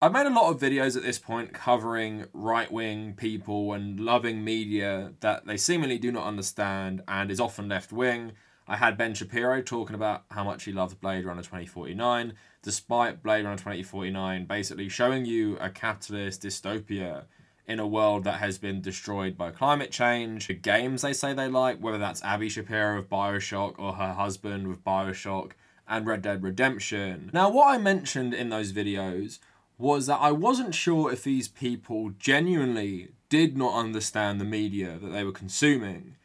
I've made a lot of videos at this point covering right-wing people and loving media that they seemingly do not understand and is often left-wing. I had Ben Shapiro talking about how much he loves Blade Runner 2049, despite Blade Runner 2049 basically showing you a capitalist dystopia in a world that has been destroyed by climate change. The games they say they like, whether that's Abby Shapiro of BioShock or her husband with BioShock and Red Dead Redemption. Now, what I mentioned in those videos was that I wasn't sure if these people genuinely did not understand the media that they were consuming,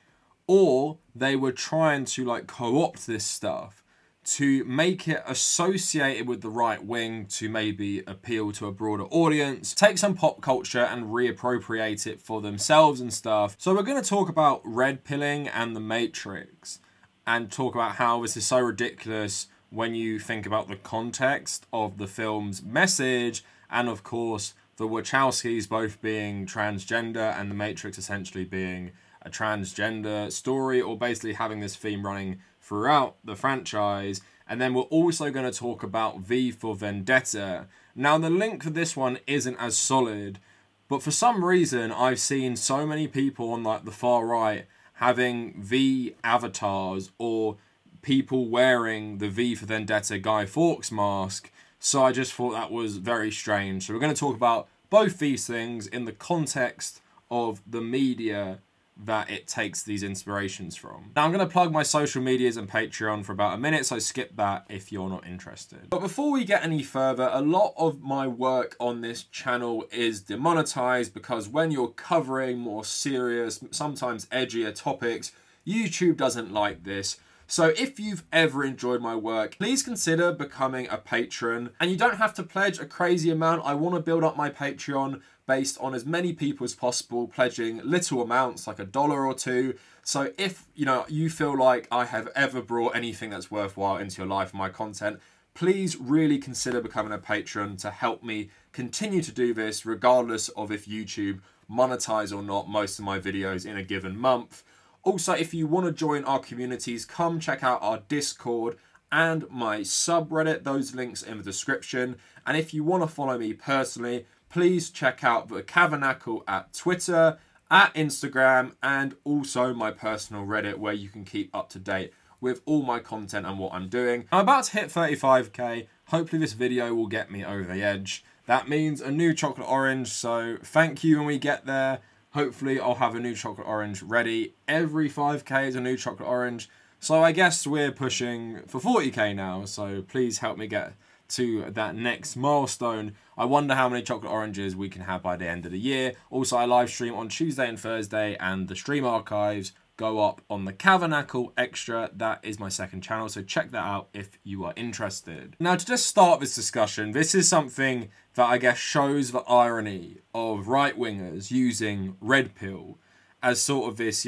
or they were trying to like co-opt this stuff to make it associated with the right wing to maybe appeal to a broader audience, take some pop culture and reappropriate it for themselves and stuff. So we're going to talk about red pilling and the Matrix and talk about how this is so ridiculous when you think about the context of the film's message, and of course the Wachowskis both being transgender and the Matrix essentially being a transgender story, or basically having this theme running throughout the franchise. And then we're also going to talk about V for Vendetta. Now, the link for this one isn't as solid, but for some reason I've seen so many people on like the far right having V avatars or people wearing the V for Vendetta Guy Fawkes mask, so I just thought that was very strange. So we're going to talk about both these things in the context of the media that it takes these inspirations from. Now I'm going to plug my social medias and Patreon for about a minute, so skip that if you're not interested. But before we get any further, a lot of my work on this channel is demonetized because when you're covering more serious, sometimes edgier topics, YouTube doesn't like this. So if you've ever enjoyed my work, please consider becoming a patron. And you don't have to pledge a crazy amount. I want to build up my Patreon based on as many people as possible pledging little amounts, like $1 or $2. So if you feel like I have ever brought anything that's worthwhile into your life and my content, please really consider becoming a patron to help me continue to do this, regardless of if YouTube monetize or not most of my videos in a given month. Also, if you want to join our communities, come check out our Discord and my subreddit. Those links in the description. And if you want to follow me personally, please check out the Kavernacle at Twitter, at Instagram, and also my personal Reddit, where you can keep up to date with all my content and what I'm doing. I'm about to hit 35k. Hopefully this video will get me over the edge. That means a new chocolate orange, so thank you when we get there. Hopefully I'll have a new chocolate orange ready. Every 5k is a new chocolate orange. So I guess we're pushing for 40k now. So please help me get to that next milestone. I wonder how many chocolate oranges we can have by the end of the year. Also, I live stream on Tuesday and Thursday, and the stream archives go up on the Kavernacle Extra. That is my second channel, so check that out if you are interested. Now, to just start this discussion, this is something that I guess shows the irony of right-wingers using red pill as sort of this,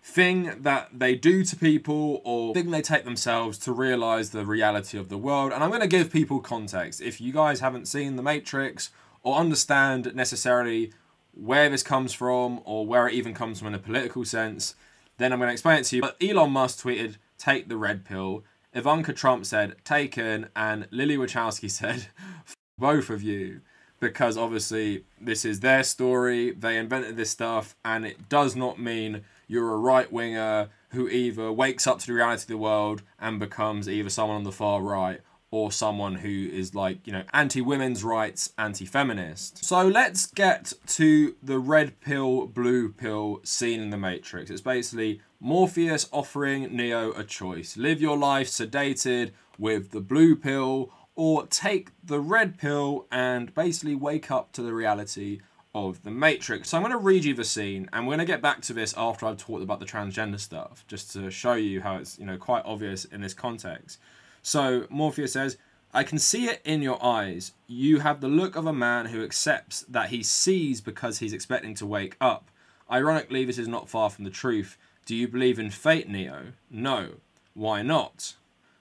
thing that they do to people or thing they take themselves to realize the reality of the world. And I'm going to give people context. If you guys haven't seen The Matrix or understand necessarily where this comes from or where it even comes from in a political sense, then I'm going to explain it to you. But Elon Musk tweeted, "Take the red pill." Ivanka Trump said, "Taken." And Lily Wachowski said, "F both of you." Because obviously this is their story. They invented this stuff, and it does not mean you're a right-winger who either wakes up to the reality of the world and becomes either someone on the far right or someone who is like, anti-women's rights, anti-feminist. So let's get to the red pill, blue pill scene in The Matrix. It's basically Morpheus offering Neo a choice. Live your life sedated with the blue pill, or take the red pill and basically wake up to the reality of the Matrix. So I'm going to read you the scene, and we're going to get back to this after I've talked about the transgender stuff, just to show you how it's, quite obvious in this context. So Morpheus says, "I can see it in your eyes. You have the look of a man who accepts that he sees because he's expecting to wake up. Ironically, this is not far from the truth. Do you believe in fate, Neo? No. Why not?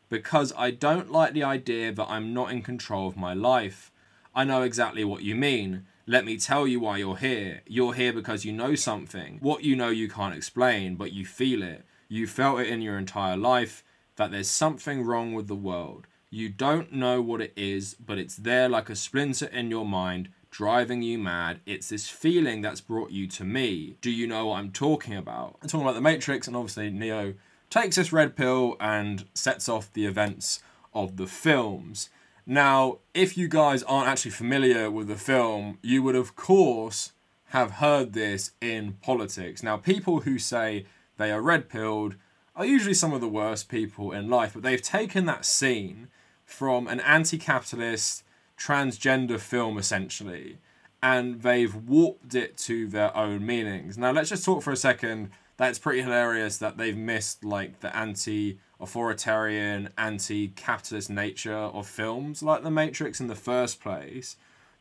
Because I don't like the idea that I'm not in control of my life. I know exactly what you mean. Let me tell you why you're here. You're here because you know something. What you know you can't explain, but you feel it. You felt it in your entire life, that there's something wrong with the world. You don't know what it is, but it's there like a splinter in your mind, driving you mad. It's this feeling that's brought you to me. Do you know what I'm talking about? I'm talking about the Matrix, and obviously Neo takes this red pill and sets off the events of the films. Now, if you guys aren't actually familiar with the film, you would of course have heard this in politics. Now, people who say they are red-pilled are usually some of the worst people in life, but they've taken that scene from an anti-capitalist transgender film, essentially, and they've warped it to their own meanings. Now, let's just talk for a second that it's pretty hilarious that they've missed, like, the anti-authoritarian, anti-capitalist nature of films like The Matrix in the first place.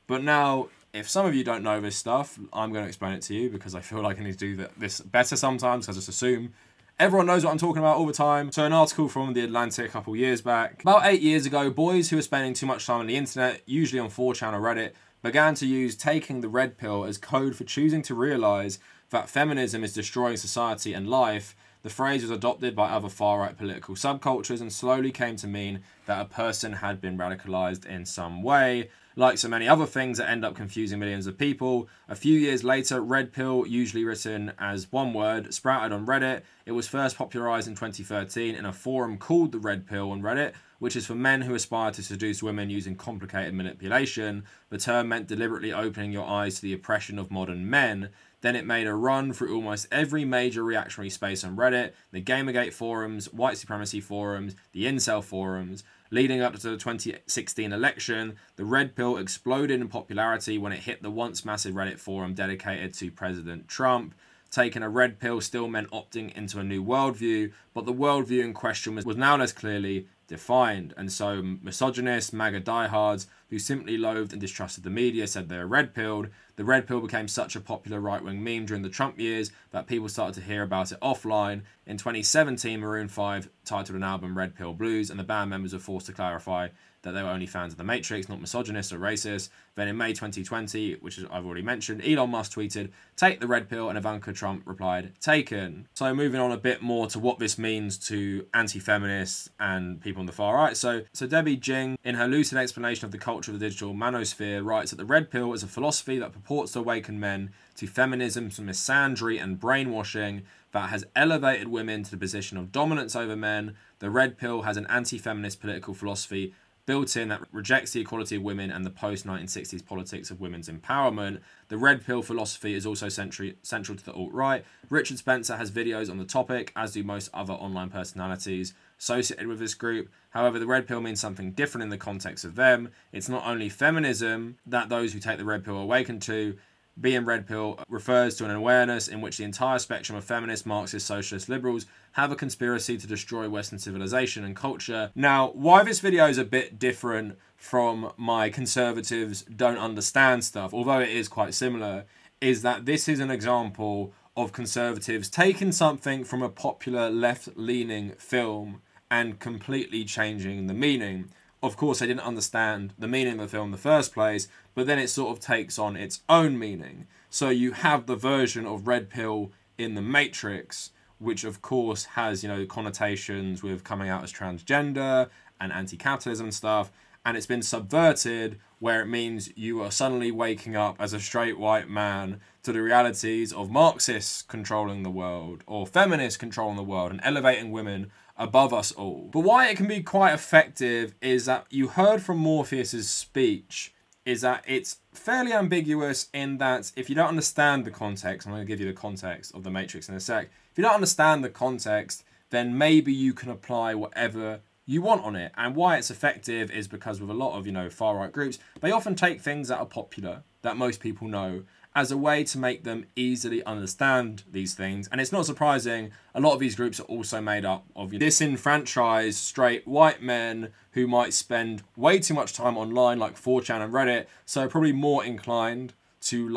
But now, if some of you don't know this stuff, I'm going to explain it to you because I feel like I need to do this better sometimes, because I just assume everyone knows what I'm talking about all the time. So an article from The Atlantic a couple years back. About 8 years ago, boys who were spending too much time on the internet, usually on 4chan or Reddit, began to use taking the red pill as code for choosing to realise that feminism is destroying society and life. The phrase was adopted by other far-right political subcultures and slowly came to mean that a person had been radicalised in some way. Like so many other things that end up confusing millions of people, a few years later, red pill, usually written as one word, sprouted on Reddit. It was first popularised in 2013 in a forum called the Red Pill on Reddit, which is for men who aspire to seduce women using complicated manipulation. The term meant deliberately opening your eyes to the oppression of modern men. Then it made a run through almost every major reactionary space on Reddit, the Gamergate forums, white supremacy forums, the incel forums. Leading up to the 2016 election, the red pill exploded in popularity when it hit the once massive Reddit forum dedicated to President Trump. Taking a red pill still meant opting into a new worldview, but the worldview in question was now less clearly defined, and so misogynists, MAGA diehards who simply loathed and distrusted the media said they were red-pilled. The red pill became such a popular right-wing meme during the Trump years that people started to hear about it offline. In 2017, Maroon 5 titled an album Red Pill Blues, and the band members were forced to clarify that they were only fans of The Matrix, not misogynists or racist. Then in May 2020, which I've already mentioned, Elon Musk tweeted, "Take the red pill," and Ivanka Trump replied, "Taken." So moving on a bit more to what this means to anti-feminists and people on the far right. So Debbie Jing, in her lucid explanation of the culture of the digital manosphere, writes that the red pill is a philosophy that purports to awaken men to feminism's misandry and brainwashing that has elevated women to the position of dominance over men. The red pill has an anti-feminist political philosophy built in that rejects the equality of women and the post-1960s politics of women's empowerment. The red pill philosophy is also central to the alt-right. Richard Spencer has videos on the topic, as do most other online personalities associated with this group. However, the red pill means something different in the context of them. It's not only feminism that those who take the red pill awaken to. Being red pill refers to an awareness in which the entire spectrum of feminist, Marxist, socialist, liberals have a conspiracy to destroy Western civilization and culture. Now, why this video is a bit different from my conservatives don't understand stuff, although it is quite similar, is that this is an example of conservatives taking something from a popular left-leaning film and completely changing the meaning. Of course, they didn't understand the meaning of the film in the first place, but then it sort of takes on its own meaning. So you have the version of red pill in The Matrix, which of course has, connotations with coming out as transgender and anti-capitalism and stuff, and it's been subverted where it means you are suddenly waking up as a straight white man to the realities of Marxists controlling the world or feminists controlling the world and elevating women above us all. But why it can be quite effective is that you heard from Morpheus's speech is that it's fairly ambiguous in that if you don't understand the context, I'm going to give you the context of The Matrix in a sec, if you don't understand the context, then maybe you can apply whatever you want on it. And why it's effective is because with a lot of, far-right groups, they often take things that are popular, that most people know, as a way to make them easily understand these things. And it's not surprising, a lot of these groups are also made up of disenfranchised straight white men who might spend way too much time online, like 4chan and Reddit, so probably more inclined to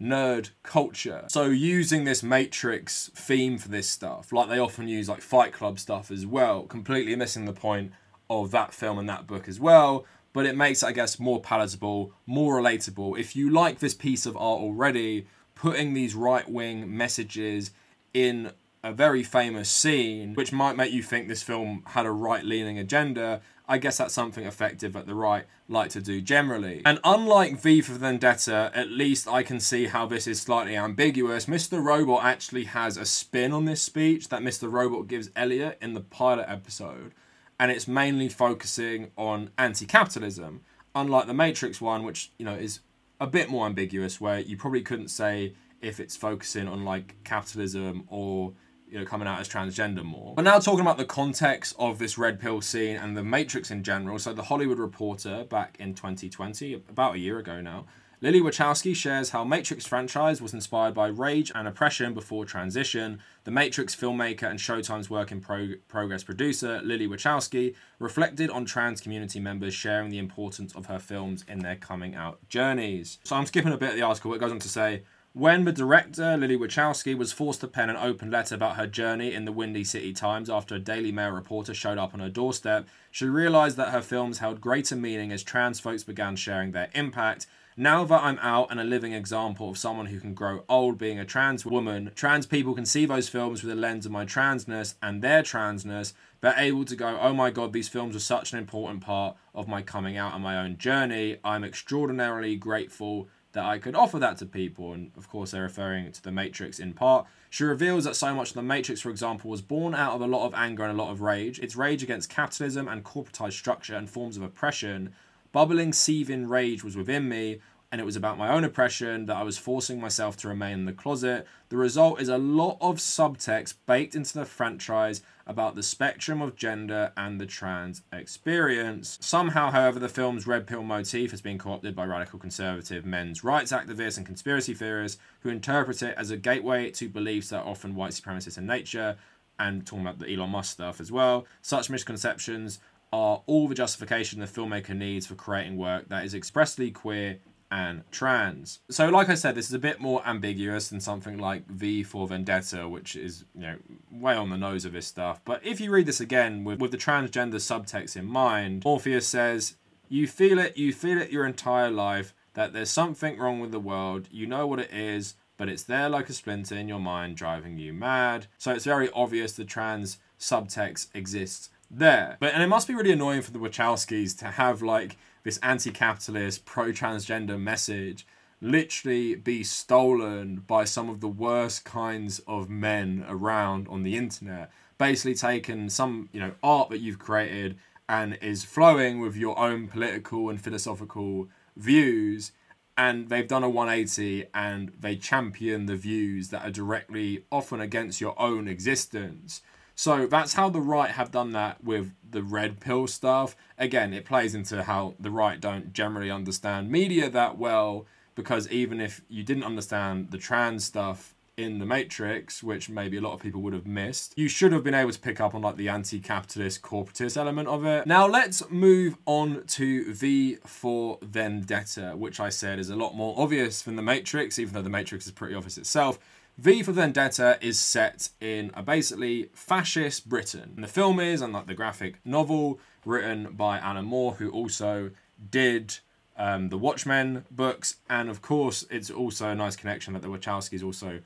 nerd culture. So using this Matrix theme for this stuff, like they often use Fight Club stuff as well, completely missing the point of that film and that book as well, but it makes it, I guess, more palatable, more relatable. If you like this piece of art already, putting these right-wing messages in a very famous scene, which might make you think this film had a right-leaning agenda, I guess that's something effective that the right like to do generally. And unlike V for Vendetta, at least I can see how this is slightly ambiguous. Mr. Robot actually has a spin on this speech that Mr. Robot gives Elliot in the pilot episode, and it's mainly focusing on anti-capitalism, unlike the Matrix one, which, you know, is a bit more ambiguous, where you probably couldn't say if it's focusing on like capitalism or, you know, coming out as transgender more. But now talking about the context of this red pill scene and the Matrix in general. So the Hollywood Reporter back in 2020, about a year ago now, Lily Wachowski shares how Matrix franchise was inspired by rage and oppression before transition. The Matrix filmmaker and Showtime's work in progress producer, Lily Wachowski, reflected on trans community members sharing the importance of her films in their coming out journeys. So I'm skipping a bit of the article. It goes on to say, when the director, Lily Wachowski, was forced to pen an open letter about her journey in the Windy City Times after a Daily Mail reporter showed up on her doorstep, she realised that her films held greater meaning as trans folks began sharing their impact. Now that I'm out and a living example of someone who can grow old being a trans woman, trans people can see those films with a lens of my transness and their transness, but able to go, oh my god, these films are such an important part of my coming out and my own journey. I'm extraordinarily grateful that I could offer that to people. And of course they're referring to The Matrix in part. She reveals that so much of The Matrix, for example, was born out of a lot of anger and a lot of rage. It's rage against capitalism and corporatized structure and forms of oppression. Bubbling, seething rage was within me, and it was about my own oppression that I was forcing myself to remain in the closet. The result is a lot of subtext baked into the franchise about the spectrum of gender and the trans experience. Somehow, however, the film's red pill motif has been co-opted by radical conservative men's rights activists and conspiracy theorists who interpret it as a gateway to beliefs that are often white supremacist in nature, and talking about the Elon Musk stuff as well. Such misconceptions are all the justification the filmmaker needs for creating work that is expressly queer and trans. So like I said, this is a bit more ambiguous than something like V for Vendetta, which is, you know, way on the nose of this stuff. But if you read this again with the transgender subtext in mind, Morpheus says, you feel it your entire life, that there's something wrong with the world, you know what it is, but it's there like a splinter in your mind driving you mad. So it's very obvious the trans subtext exists there. And it must be really annoying for the Wachowskis to have like this anti-capitalist, pro-transgender message literally be stolen by some of the worst kinds of men around on the internet. Basically taken some, you know, art that you've created and is flowing with your own political and philosophical views, and they've done a 180 and they champion the views that are directly often against your own existence. So that's how the right have done that with the red pill stuff. Again, it plays into how the right don't generally understand media that well, because even if you didn't understand the trans stuff in The Matrix, which maybe a lot of people would have missed, you should have been able to pick up on like the anti-capitalist corporatist element of it. Now let's move on to V for Vendetta, which I said is a lot more obvious than The Matrix, even though The Matrix is pretty obvious itself. V for Vendetta is set in a basically fascist Britain. And the film is, unlike the graphic novel, written by Alan Moore, who also did the Watchmen books. And of course, it's also a nice connection that the Wachowskis also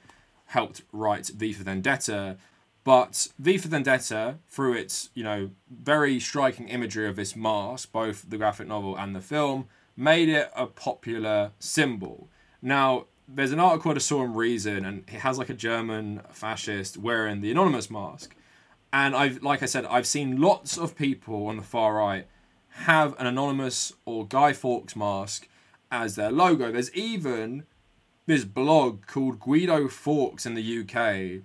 helped write V for Vendetta. But V for Vendetta, through its, you know, very striking imagery of this mask, both the graphic novel and the film, made it a popular symbol. Now, there's an article I saw in Reason, and it has like a German fascist wearing the Anonymous mask. And like I said, I've seen lots of people on the far right have an Anonymous or Guy Fawkes mask as their logo. There's even this blog called Guido Fawkes in the UK,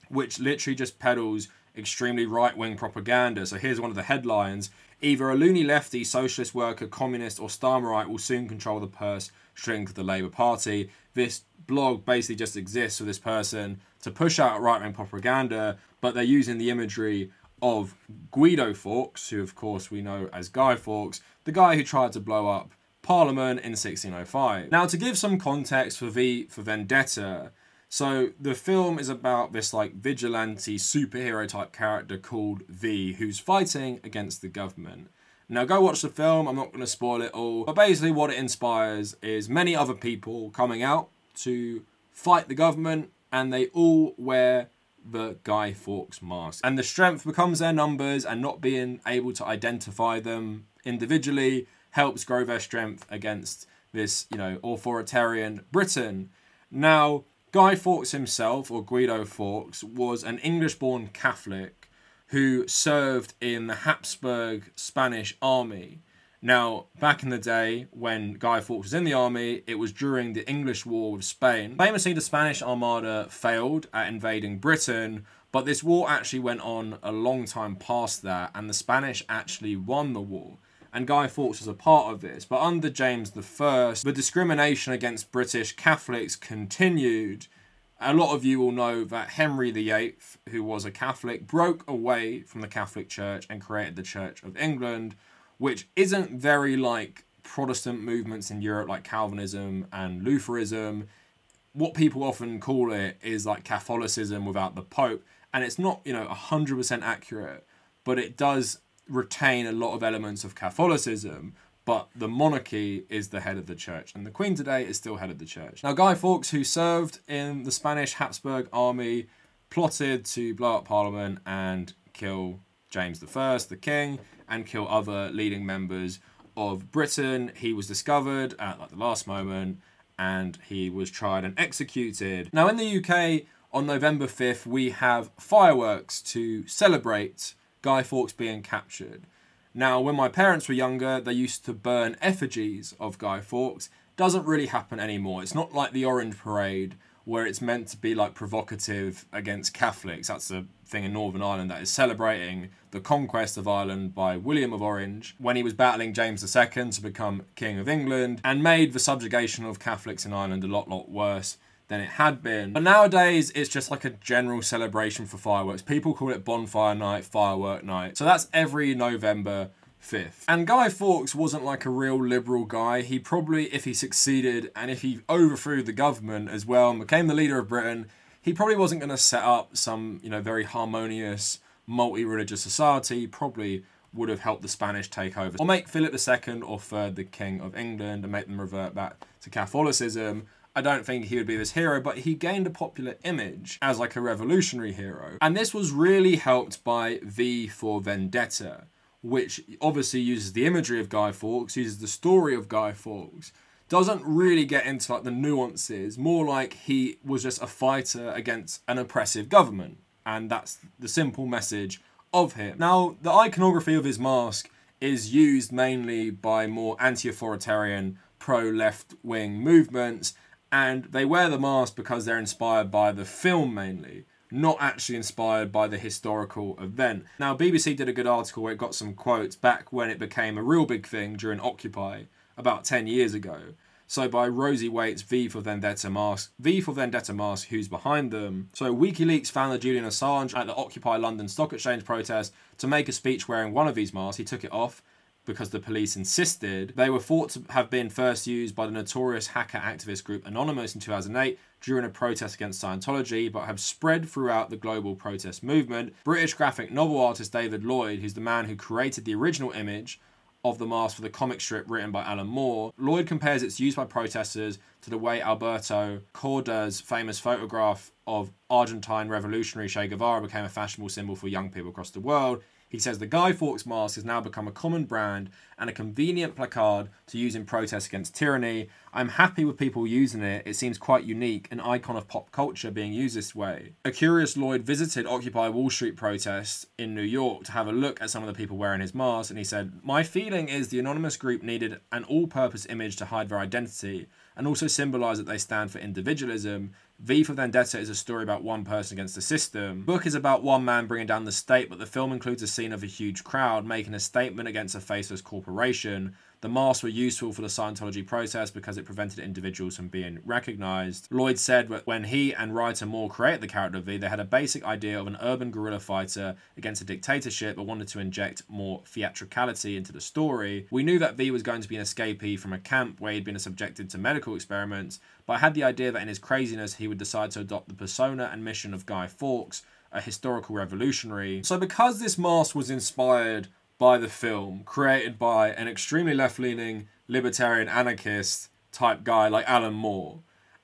which literally just peddles extremely right-wing propaganda. So here's one of the headlines. Either a loony lefty, socialist worker, communist or Starmerite will soon control the purse strings of the Labour Party. This blog basically just exists for this person to push out right-wing propaganda, but they're using the imagery of Guido Fawkes, who of course we know as Guy Fawkes, the guy who tried to blow up Parliament in 1605. Now, to give some context for V for Vendetta, so the film is about this like vigilante superhero type character called V, who's fighting against the government. Now go watch the film, I'm not going to spoil it all, but basically what it inspires is many other people coming out to fight the government, and they all wear the Guy Fawkes mask. And the strength becomes their numbers, and not being able to identify them individually helps grow their strength against this, you know, authoritarian Britain. Now, Guy Fawkes himself, or Guido Fawkes, was an English-born Catholic who served in the Habsburg Spanish army. Now, back in the day, when Guy Fawkes was in the army, it was during the English war with Spain. Famously, the Spanish Armada failed at invading Britain, but this war actually went on a long time past that, and the Spanish actually won the war. And Guy Fawkes was a part of this. But under James I, the discrimination against British Catholics continued. A lot of you will know that Henry VIII, who was a Catholic, broke away from the Catholic Church and created the Church of England, which isn't very like Protestant movements in Europe like Calvinism and Lutheranism. What people often call it is like Catholicism without the Pope. And it's not, you know, 100% accurate, but it does retain a lot of elements of Catholicism, but the monarchy is the head of the church, and the Queen today is still head of the church. Now, Guy Fawkes, who served in the Spanish Habsburg army, plotted to blow up Parliament and kill James I, the king, and kill other leading members of Britain. He was discovered at like the last moment, and he was tried and executed. Now, in the UK, on November 5th, we have fireworks to celebrate Guy Fawkes being captured. Now, when my parents were younger, they used to burn effigies of Guy Fawkes. Doesn't really happen anymore. It's not like the Orange Parade, where it's meant to be like provocative against Catholics. That's a thing in Northern Ireland that is celebrating the conquest of Ireland by William of Orange when he was battling James II to become King of England, and made the subjugation of Catholics in Ireland a lot worse than it had been. But nowadays, it's just like a general celebration for fireworks. People call it bonfire night, firework night. So that's every November 5th. And Guy Fawkes wasn't like a real liberal guy. He probably, if he succeeded and if he overthrew the government as well and became the leader of Britain, he probably wasn't going to set up some, you know, very harmonious, multi-religious society. He probably would have helped the Spanish take over, or make Philip II or III the King of England and make them revert back to Catholicism. I don't think he would be this hero, but he gained a popular image as like a revolutionary hero. And this was really helped by V for Vendetta, which obviously uses the imagery of Guy Fawkes, uses the story of Guy Fawkes, doesn't really get into like the nuances, more like he was just a fighter against an oppressive government. And that's the simple message of him. Now, the iconography of his mask is used mainly by more anti-authoritarian, pro-left-wing movements, and they wear the mask because they're inspired by the film mainly, not actually inspired by the historical event. Now, BBC did a good article where it got some quotes back when it became a real big thing during Occupy, about 10 years ago. So by Rosie Waite's V for Vendetta mask, who's behind them. So WikiLeaks found Julian Assange at the Occupy London Stock Exchange protest to make a speech wearing one of these masks. He took it off because the police insisted. They were thought to have been first used by the notorious hacker activist group Anonymous in 2008 during a protest against Scientology, but have spread throughout the global protest movement. British graphic novel artist David Lloyd, who's the man who created the original image of the mask for the comic strip written by Alan Moore, Lloyd compares its use by protesters to the way Alberto Corda's famous photograph of Argentine revolutionary Che Guevara became a fashionable symbol for young people across the world. He says the Guy Fawkes mask has now become a common brand and a convenient placard to use in protest against tyranny. I'm happy with people using it. It seems quite unique, an icon of pop culture being used this way. A curious Lloyd visited Occupy Wall Street protests in New York to have a look at some of the people wearing his mask, and he said, "My feeling is the anonymous group needed an all-purpose image to hide their identity and also symbolise that they stand for individualism. V for Vendetta is a story about one person against the system. The book is about one man bringing down the state, but the film includes a scene of a huge crowd making a statement against a faceless corporation. The masks were useful for the Scientology protest because it prevented individuals from being recognised." Lloyd said that when he and writer Moore created the character of V, they had a basic idea of an urban guerrilla fighter against a dictatorship, but wanted to inject more theatricality into the story. "We knew that V was going to be an escapee from a camp where he'd been subjected to medical experiments, but I had the idea that in his craziness he would decide to adopt the persona and mission of Guy Fawkes, a historical revolutionary." So because this mask was inspired by the film, created by an extremely left-leaning libertarian anarchist type guy like Alan Moore,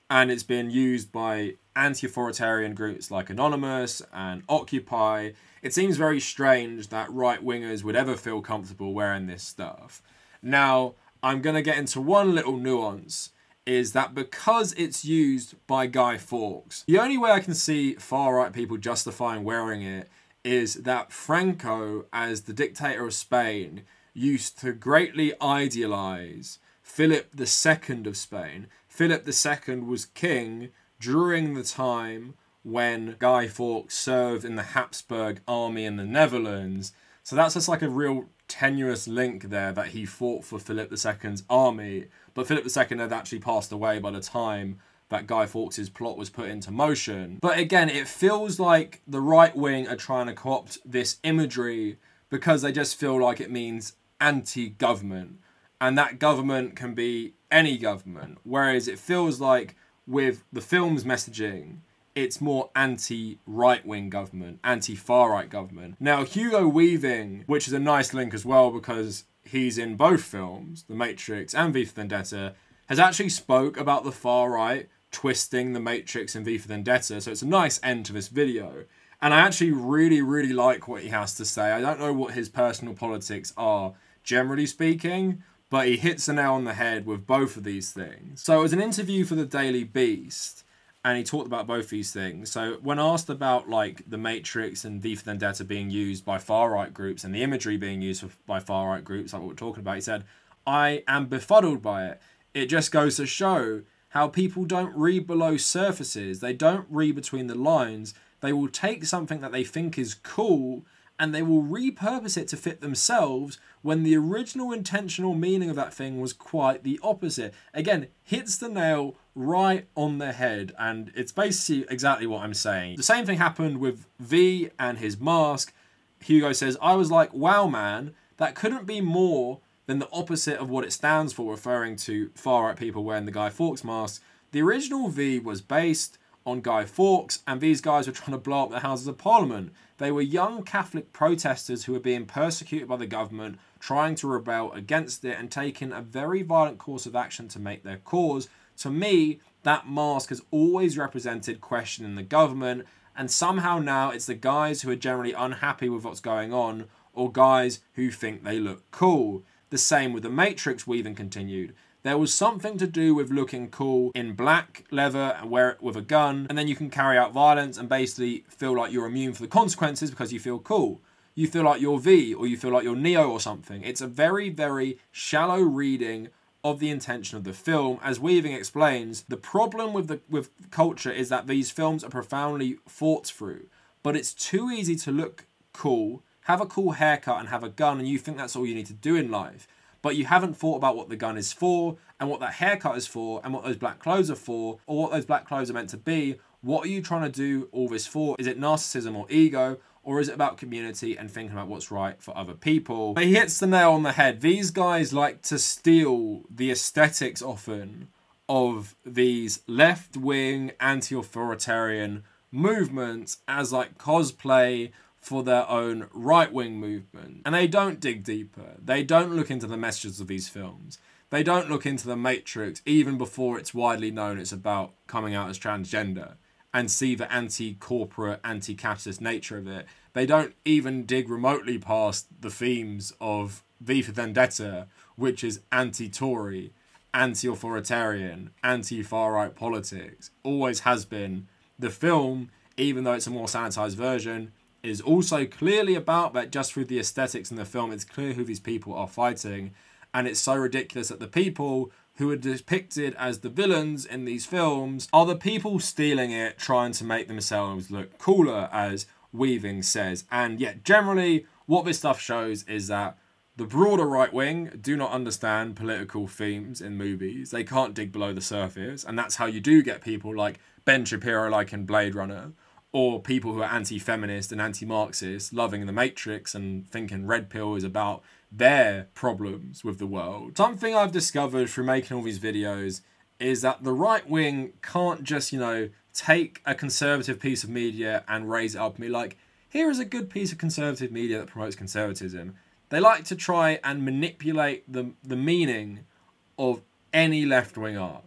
and it's been used by anti-authoritarian groups like Anonymous and Occupy. It seems very strange that right-wingers would ever feel comfortable wearing this stuff. Now, I'm going to get into one little nuance, is that because it's used by Guy Fawkes, the only way I can see far-right people justifying wearing it is that Franco, as the dictator of Spain, used to greatly idealise Philip II of Spain. Philip II was king during the time when Guy Fawkes served in the Habsburg army in the Netherlands. So that's just like a real tenuous link there, that he fought for Philip II's army. But Philip II had actually passed away by the time that Guy Fawkes' plot was put into motion. But again, it feels like the right wing are trying to co-opt this imagery because they just feel like it means anti-government. And that government can be any government. Whereas it feels like with the film's messaging, it's more anti-right-wing government, anti-far-right government. Now, Hugo Weaving, which is a nice link as well because he's in both films, The Matrix and V for Vendetta, has actually spoke about the far-right twisting The Matrix and V for Vendetta, so it's a nice end to this video. And I actually really, really like what he has to say. I don't know what his personal politics are, generally speaking, but he hits the nail on the head with both of these things. So it was an interview for the Daily Beast, and he talked about both these things. So when asked about like The Matrix and V for Vendetta being used by far-right groups and the imagery being used by far-right groups, like what we're talking about, he said, "I am befuddled by it. It just goes to show how people don't read below surfaces. They don't read between the lines. They will take something that they think is cool and they will repurpose it to fit themselves when the original intentional meaning of that thing was quite the opposite." Again, hits the nail right on the head, and it's basically exactly what I'm saying. The same thing happened with V and his mask. Hugo says, "I was like, wow, man, that couldn't be more than the opposite of what it stands for," referring to far-right people wearing the Guy Fawkes mask. "The original V was based on Guy Fawkes, and these guys were trying to blow up the Houses of Parliament. They were young Catholic protesters who were being persecuted by the government, trying to rebel against it and taking a very violent course of action to make their cause. To me, that mask has always represented questioning the government, and somehow now it's the guys who are generally unhappy with what's going on, or guys who think they look cool. The same with The Matrix," Weaving continued. "There was something to do with looking cool in black leather and wear it with a gun, and then you can carry out violence and basically feel like you're immune for the consequences because you feel cool. You feel like you're V, or you feel like you're Neo or something. It's a very, very shallow reading of the intention of the film." As Weaving explains, the problem with culture is that these films are profoundly thought through, but it's too easy to look cool, have a cool haircut and have a gun, and you think that's all you need to do in life. But you haven't thought about what the gun is for, and what that haircut is for, and what those black clothes are for, or what those black clothes are meant to be. What are you trying to do all this for? Is it narcissism or ego? Or is it about community and thinking about what's right for other people? But he hits the nail on the head. These guys like to steal the aesthetics often of these left-wing, anti-authoritarian movements as like cosplay for their own right-wing movement. And they don't dig deeper. They don't look into the messages of these films. They don't look into The Matrix even before it's widely known it's about coming out as transgender, and see the anti-corporate, anti-capitalist nature of it. They don't even dig remotely past the themes of V for Vendetta, which is anti-Tory, anti-authoritarian, anti-far-right politics. Always has been. The film, even though it's a more sanitized version, is also clearly about that. Just through the aesthetics in the film, it's clear who these people are fighting. And it's so ridiculous that the people who are depicted as the villains in these films are the people stealing it, trying to make themselves look cooler, as Weaving says. And yet, generally, what this stuff shows is that the broader right wing do not understand political themes in movies. They can't dig below the surface. And that's how you do get people like Ben Shapiro, like in Blade Runner, or people who are anti-feminist and anti-Marxist, loving The Matrix and thinking Red Pill is about their problems with the world. Something I've discovered through making all these videos is that the right wing can't just, take a conservative piece of media and raise it up and be like, here is a good piece of conservative media that promotes conservatism. They like to try and manipulate the meaning of any left-wing art.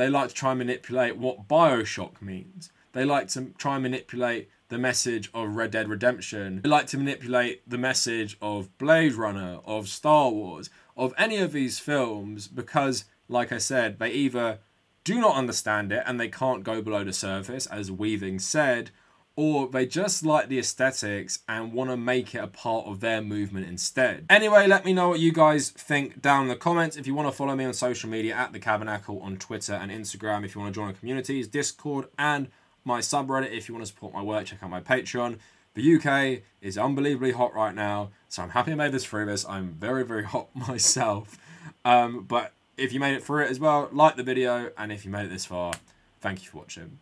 They like to try and manipulate what Bioshock means. They like to try and manipulate the message of Red Dead Redemption. They like to manipulate the message of Blade Runner, of Star Wars, of any of these films, because, like I said, they either do not understand it and they can't go below the surface, as Weaving said, or they just like the aesthetics and want to make it a part of their movement instead. Anyway, let me know what you guys think down in the comments. If you want to follow me on social media at the Kavernacle on Twitter and Instagram, if you want to join our communities, Discord, and my subreddit, if you want to support my work, check out my Patreon. The UK is unbelievably hot right now, so I'm happy I made this through this. I'm very, very hot myself. But if you made it through it as well, like the video, and if you made it this far, thank you for watching.